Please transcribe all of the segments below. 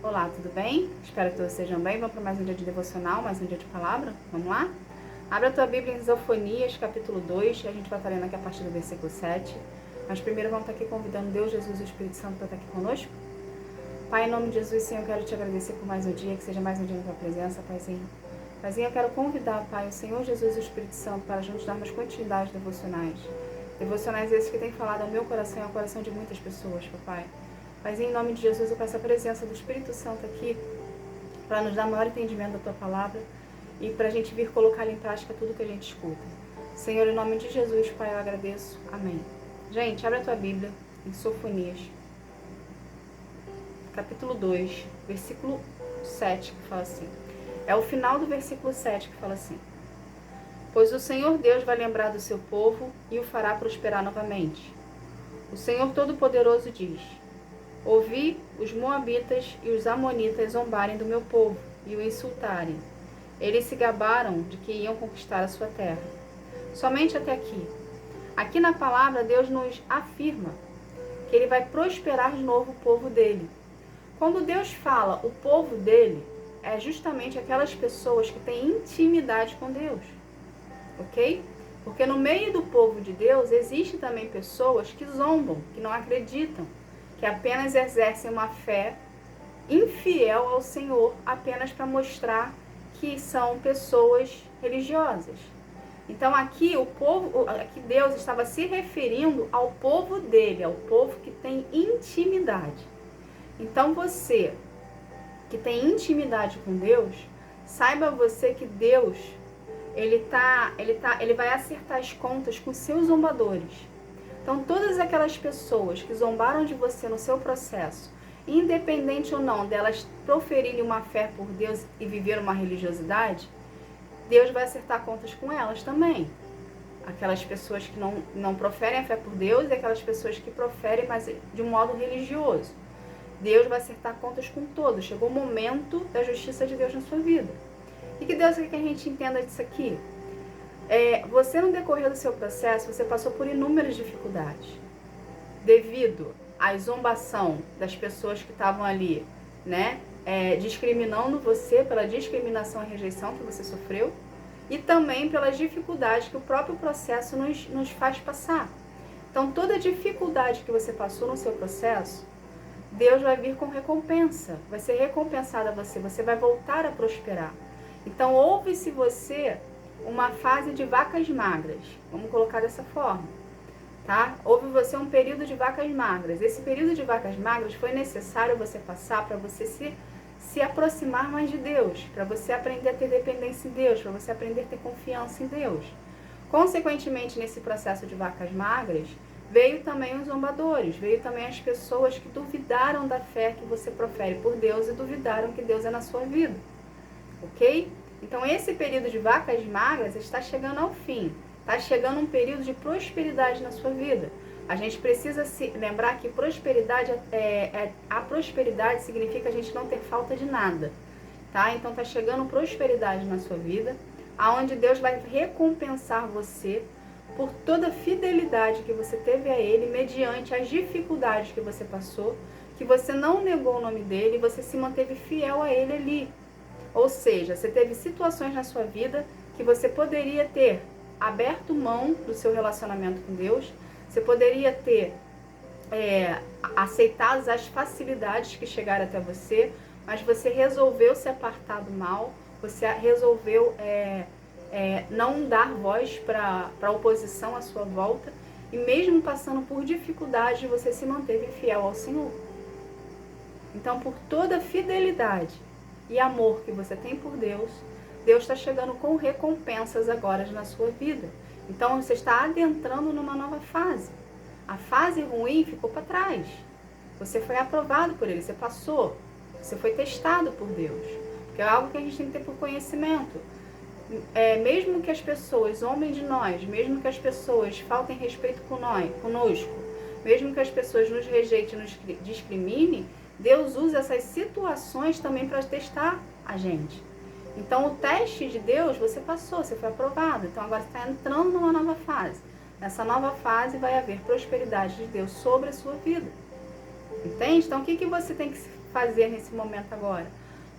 Olá, tudo bem? Espero que todos estejam bem. Vamos para mais um dia de devocional, mais um dia de palavra? Vamos lá? Abre a tua Bíblia em Zofonias, capítulo 2, e a gente vai estar lendo aqui a partir do versículo 7. Mas primeiro vamos estar aqui convidando Deus, Jesus e o Espírito Santo para estar aqui conosco. Pai, em nome de Jesus, Senhor, eu quero te agradecer por mais um dia, que seja mais um dia na tua presença, Paizinho. Paizinho, eu quero convidar, Pai, o Senhor Jesus e o Espírito Santo para juntos darmos continuidade devocionais. Devocionais esses que têm falado ao meu coração e ao coração de muitas pessoas, Papai. Mas em nome de Jesus eu peço a presença do Espírito Santo aqui para nos dar maior entendimento da Tua Palavra e para a gente vir colocar em prática tudo que a gente escuta. Senhor, em nome de Jesus, Pai, eu agradeço. Amém. Gente, abre a Tua Bíblia em Sofonias, capítulo 2, versículo 7, que fala assim. É o final do versículo 7 que fala assim. Pois o Senhor Deus vai lembrar do seu povo e o fará prosperar novamente. O Senhor Todo-Poderoso diz: ouvi os moabitas e os amonitas zombarem do meu povo e o insultarem. Eles se gabaram de que iam conquistar a sua terra. Somente até aqui. Aqui na palavra, Deus nos afirma que Ele vai prosperar de novo o povo dele. Quando Deus fala o povo dele, é justamente aquelas pessoas que têm intimidade com Deus. Ok? Porque no meio do povo de Deus, existem também pessoas que zombam, que não acreditam, que apenas exercem uma fé infiel ao Senhor, apenas para mostrar que são pessoas religiosas. Então aqui aqui Deus estava se referindo ao povo dele, ao povo que tem intimidade. Então você que tem intimidade com Deus, saiba você que Deus ele vai acertar as contas com seus zombadores. Então, todas aquelas pessoas que zombaram de você no seu processo, independente ou não delas proferirem uma fé por Deus e viver uma religiosidade, Deus vai acertar contas com elas também. Aquelas pessoas que não proferem a fé por Deus e aquelas pessoas que proferem, mas de um modo religioso. Deus vai acertar contas com todos. Chegou o momento da justiça de Deus na sua vida. E que Deus quer que a gente entenda disso aqui? Você no decorrer do seu processo, você passou por inúmeras dificuldades. Devido à zombação das pessoas que estavam ali, né? Discriminando você pela discriminação e rejeição que você sofreu. E também pelas dificuldades que o próprio processo nos faz passar. Então, toda dificuldade que você passou no seu processo, Deus vai vir com recompensa. Vai ser recompensada a você. Você vai voltar a prosperar. Então, houve-se você uma fase de vacas magras, vamos colocar dessa forma, tá? Houve você um período de vacas magras. Esse período de vacas magras foi necessário você passar para você se aproximar mais de Deus, para você aprender a ter dependência em Deus, para você aprender a ter confiança em Deus. Consequentemente, nesse processo de vacas magras, veio também os zombadores, veio também as pessoas que duvidaram da fé que você profere por Deus e duvidaram que Deus é na sua vida. Ok? Então, esse período de vacas magras está chegando ao fim. Está chegando um período de prosperidade na sua vida. A gente precisa se lembrar que prosperidade a prosperidade significa a gente não ter falta de nada. Tá? Então, está chegando prosperidade na sua vida, aonde Deus vai recompensar você por toda a fidelidade que você teve a Ele, mediante as dificuldades que você passou, que você não negou o nome dEle, você se manteve fiel a Ele ali. Ou seja, você teve situações na sua vida que você poderia ter aberto mão do seu relacionamento com Deus, você poderia ter aceitado as facilidades que chegaram até você, mas você resolveu se apartar do mal, você resolveu não dar voz para a oposição à sua volta, e mesmo passando por dificuldade, você se manteve fiel ao Senhor. Então, por toda a fidelidade e amor que você tem por Deus, Deus está chegando com recompensas agora na sua vida. Então, você está adentrando numa nova fase. A fase ruim ficou para trás. Você foi aprovado por Ele, você passou. Você foi testado por Deus. Porque é algo que a gente tem que ter por conhecimento. Mesmo que as pessoas zombem de nós, mesmo que as pessoas faltem respeito conosco, mesmo que as pessoas nos rejeitem, nos discriminem, Deus usa essas situações também para testar a gente. Então, o teste de Deus, você passou, você foi aprovado. Então, agora você está entrando numa nova fase. Nessa nova fase vai haver prosperidade de Deus sobre a sua vida. Entende? Então, o que você tem que fazer nesse momento agora?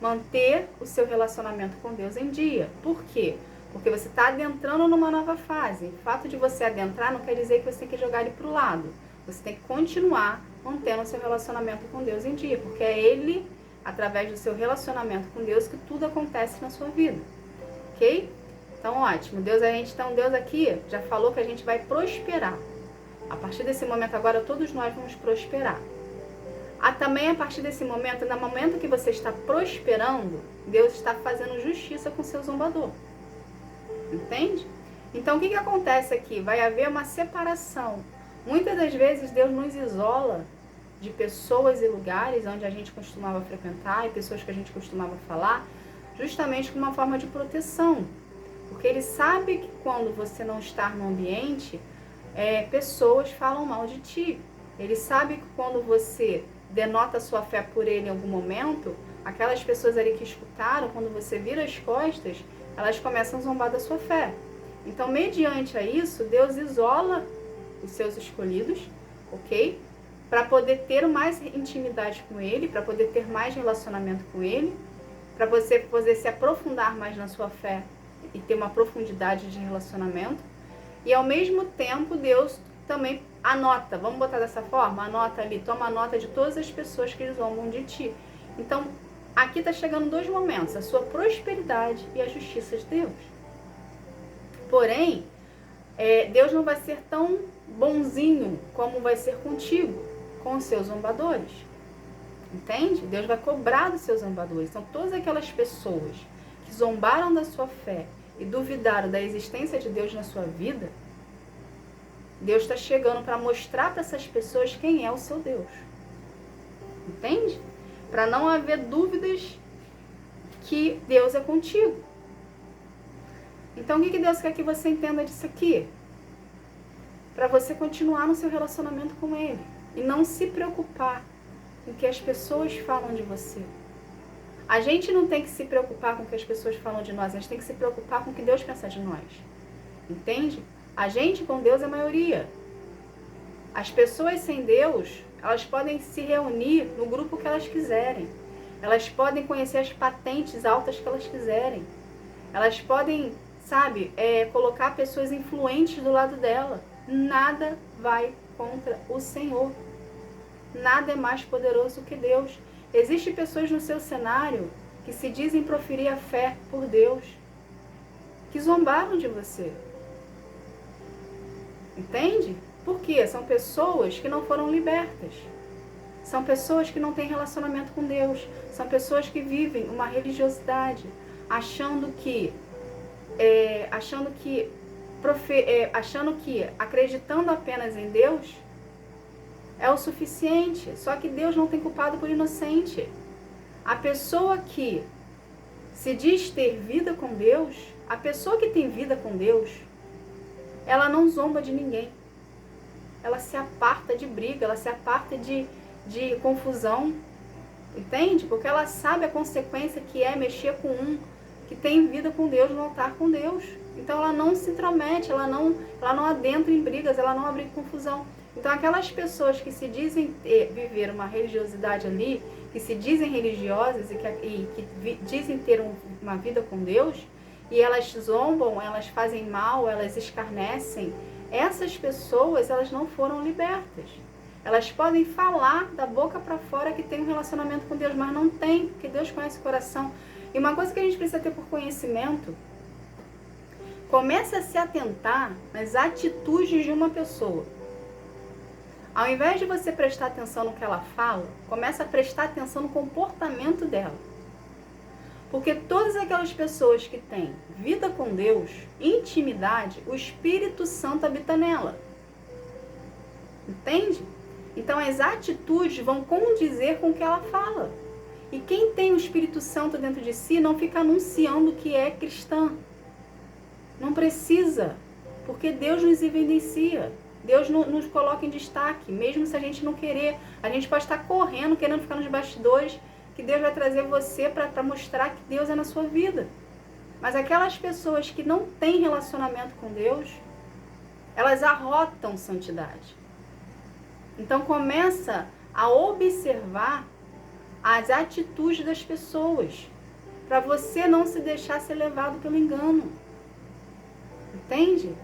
Manter o seu relacionamento com Deus em dia. Por quê? Porque você está adentrando numa nova fase. O fato de você adentrar não quer dizer que você tem que jogar ele para o lado. Você tem que continuar mantendo o seu relacionamento com Deus em dia, porque é Ele, através do seu relacionamento com Deus, que tudo acontece na sua vida. Ok? Então, ótimo. Deus aqui já falou que a gente vai prosperar. A partir desse momento agora, todos nós vamos prosperar. Também a partir desse momento, no momento que você está prosperando, Deus está fazendo justiça com o seu zombador. Entende? Então, o que acontece aqui? Vai haver uma separação. Muitas das vezes, Deus nos isola de pessoas e lugares onde a gente costumava frequentar e pessoas que a gente costumava falar, justamente como uma forma de proteção. Porque Ele sabe que quando você não está no ambiente, pessoas falam mal de ti. Ele sabe que quando você denota sua fé por Ele em algum momento, aquelas pessoas ali que escutaram, quando você vira as costas, elas começam a zombar da sua fé. Então, mediante a isso, Deus isola os seus escolhidos, ok? Para poder ter mais intimidade com Ele, para poder ter mais relacionamento com Ele, para você poder se aprofundar mais na sua fé e ter uma profundidade de relacionamento. E ao mesmo tempo, Deus também anota, vamos botar dessa forma, anota ali, toma nota de todas as pessoas que zombam de ti. Então, aqui está chegando dois momentos, a sua prosperidade e a justiça de Deus. Porém, Deus não vai ser tão bonzinho como vai ser contigo, com os seus zombadores. Entende? Deus vai cobrar dos seus zombadores. Então, todas aquelas pessoas que zombaram da sua fé e duvidaram da existência de Deus na sua vida, Deus está chegando para mostrar para essas pessoas quem é o seu Deus. Entende? Para não haver dúvidas que Deus é contigo. Então, o que Deus quer que você entenda disso aqui? Para você continuar no seu relacionamento com Ele. E não se preocupar com o que as pessoas falam de você. A gente não tem que se preocupar com o que as pessoas falam de nós. A gente tem que se preocupar com o que Deus pensa de nós. Entende? A gente com Deus é a maioria. As pessoas sem Deus, elas podem se reunir no grupo que elas quiserem. Elas podem conhecer as patentes altas que elas quiserem. Elas podem, colocar pessoas influentes do lado dela. Nada vai contra o Senhor. Nada é mais poderoso que Deus. Existem pessoas no seu cenário que se dizem proferir a fé por Deus, que zombaram de você. Entende? Por quê? São pessoas que não foram libertas. São pessoas que não têm relacionamento com Deus. São pessoas que vivem uma religiosidade, achando que acreditando apenas em Deus é o suficiente. Só que Deus não tem culpado por inocente. A pessoa que se diz ter vida com Deus, a pessoa que tem vida com Deus, ela não zomba de ninguém. Ela se aparta de briga, ela se aparta de confusão. Entende? Porque ela sabe a consequência que é mexer com um que tem vida com Deus, no altar com Deus. Então ela não se intromete, ela não adentra em brigas, ela não abre confusão. Então aquelas pessoas que se dizem viver uma religiosidade ali, que se dizem religiosas e que dizem ter uma vida com Deus, e elas zombam, elas fazem mal, elas escarnecem, essas pessoas, elas não foram libertas. Elas podem falar da boca para fora que tem um relacionamento com Deus, mas não tem, porque Deus conhece o coração. E uma coisa que a gente precisa ter por conhecimento, comece a se atentar nas atitudes de uma pessoa. Ao invés de você prestar atenção no que ela fala, comece a prestar atenção no comportamento dela. Porque todas aquelas pessoas que têm vida com Deus, intimidade, o Espírito Santo habita nela. Entende? Então as atitudes vão condizer com o que ela fala. E quem tem o Espírito Santo dentro de si não fica anunciando que é cristã. Não precisa, porque Deus nos evidencia. Deus nos coloca em destaque, mesmo se a gente não querer. A gente pode estar correndo, querendo ficar nos bastidores, que Deus vai trazer você para mostrar que Deus é na sua vida. Mas aquelas pessoas que não têm relacionamento com Deus, elas arrotam santidade. Então começa a observar as atitudes das pessoas, para você não se deixar ser levado pelo engano. Entende?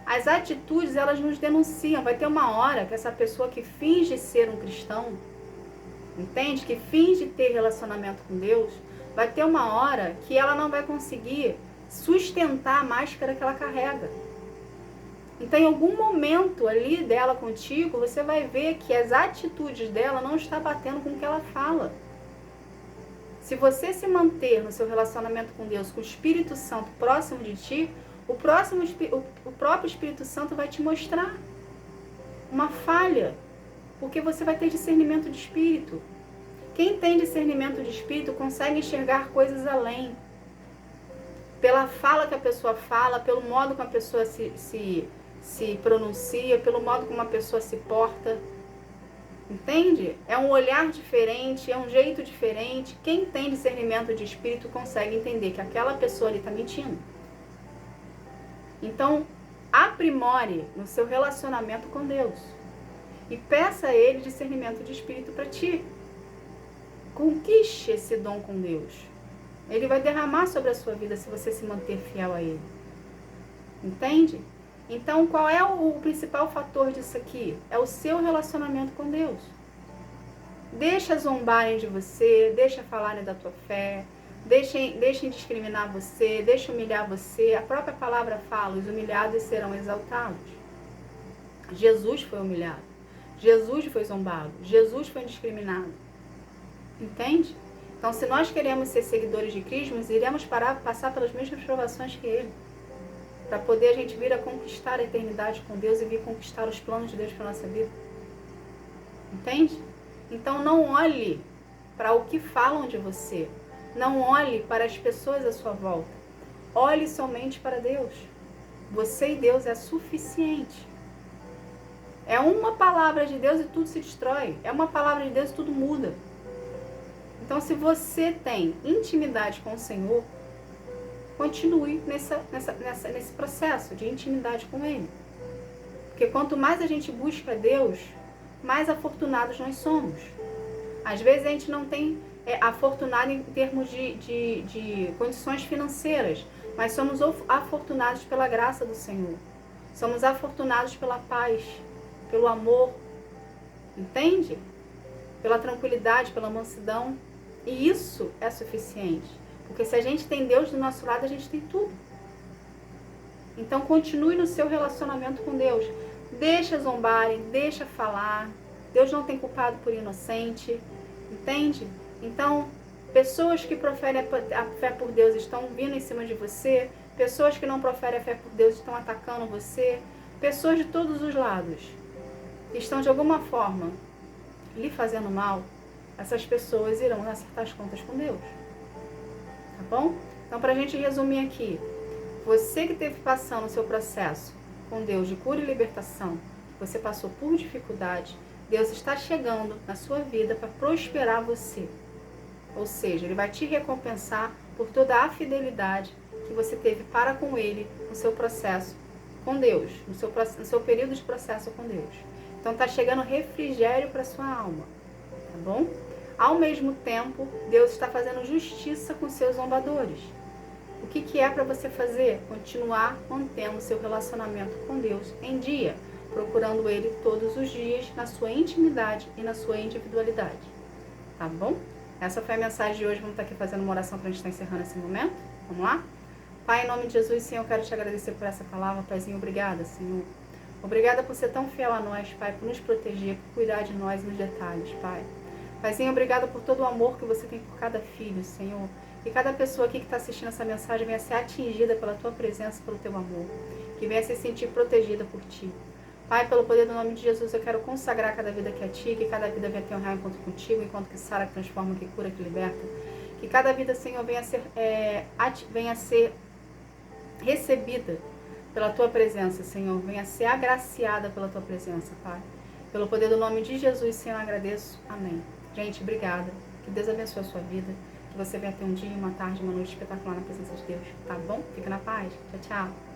As atitudes, elas nos denunciam. Vai ter uma hora que essa pessoa que finge ser um cristão, entende? Que finge ter relacionamento com Deus, vai ter uma hora que ela não vai conseguir sustentar a máscara que ela carrega. Então, em algum momento ali dela contigo, você vai ver que as atitudes dela não estão batendo com o que ela fala. Se você se manter no seu relacionamento com Deus, com o Espírito Santo próximo de ti, o próprio Espírito Santo vai te mostrar uma falha, porque você vai ter discernimento de espírito. Quem tem discernimento de espírito consegue enxergar coisas além. Pela fala que a pessoa fala, pelo modo como a pessoa se pronuncia, pelo modo como a pessoa se porta. Entende? É um olhar diferente, é um jeito diferente. Quem tem discernimento de espírito consegue entender que aquela pessoa ali está mentindo. Então, aprimore no seu relacionamento com Deus. E peça a Ele discernimento de espírito para ti. Conquiste esse dom com Deus. Ele vai derramar sobre a sua vida se você se manter fiel a Ele. Entende? Então, qual é o principal fator disso aqui? É o seu relacionamento com Deus. Deixa zombarem de você, deixa falarem da tua fé, deixem discriminar você, deixa humilhar você. A própria palavra fala, os humilhados serão exaltados. Jesus foi humilhado, Jesus foi zombado, Jesus foi discriminado. Entende? Então, se nós queremos ser seguidores de Cristo, nós iremos passar pelas mesmas provações que Ele, para poder a gente vir a conquistar a eternidade com Deus e vir conquistar os planos de Deus para a nossa vida. Entende? Então, não olhe para o que falam de você. Não olhe para as pessoas à sua volta. Olhe somente para Deus. Você e Deus é suficiente. É uma palavra de Deus e tudo se destrói. É uma palavra de Deus e tudo muda. Então, se você tem intimidade com o Senhor, continue nesse processo de intimidade com Ele. Porque quanto mais a gente busca Deus, mais afortunados nós somos. Às vezes a gente não tem afortunado em termos de condições financeiras, mas somos afortunados pela graça do Senhor. Somos afortunados pela paz, pelo amor, entende? Pela tranquilidade, pela mansidão. E isso é suficiente. Porque se a gente tem Deus do nosso lado, a gente tem tudo. Então continue no seu relacionamento com Deus. Deixa zombarem, deixa falar. Deus não tem culpado por inocente. Entende? Então, pessoas que proferem a fé por Deus estão vindo em cima de você. Pessoas que não proferem a fé por Deus estão atacando você. Pessoas de todos os lados estão de alguma forma lhe fazendo mal. Essas pessoas irão acertar as contas com Deus. Tá bom? Então, para a gente resumir aqui, você que esteve passando o seu processo com Deus de cura e libertação, você passou por dificuldade, Deus está chegando na sua vida para prosperar você. Ou seja, Ele vai te recompensar por toda a fidelidade que você teve para com Ele no seu processo com Deus, no seu período de processo com Deus. Então, está chegando refrigério para sua alma. Tá bom? Ao mesmo tempo, Deus está fazendo justiça com seus zombadores. O que é para você fazer? Continuar mantendo seu relacionamento com Deus em dia, procurando Ele todos os dias na sua intimidade e na sua individualidade. Tá bom? Essa foi a mensagem de hoje. Vamos estar aqui fazendo uma oração para a gente estar encerrando esse momento. Vamos lá? Pai, em nome de Jesus, Senhor, eu quero te agradecer por essa palavra. Paizinho, obrigada, Senhor. Obrigada por ser tão fiel a nós, Pai, por nos proteger, por cuidar de nós nos detalhes, Pai. Paizinho, obrigada por todo o amor que você tem por cada filho, Senhor. E cada pessoa aqui que está assistindo essa mensagem venha ser atingida pela tua presença, pelo teu amor. Que venha se sentir protegida por ti. Pai, pelo poder do nome de Jesus, eu quero consagrar cada vida aqui a ti, que cada vida venha ter um real encontro contigo, enquanto que sara, que transforma, que cura, que liberta. Que cada vida, Senhor, venha a ser recebida pela tua presença, Senhor. Venha a ser agraciada pela tua presença, Pai. Pelo poder do nome de Jesus, Senhor, eu agradeço. Amém. Gente, obrigada. Que Deus abençoe a sua vida. Que você venha ter um dia, uma tarde, uma noite espetacular na presença de Deus. Tá bom? Fica na paz. Tchau, tchau.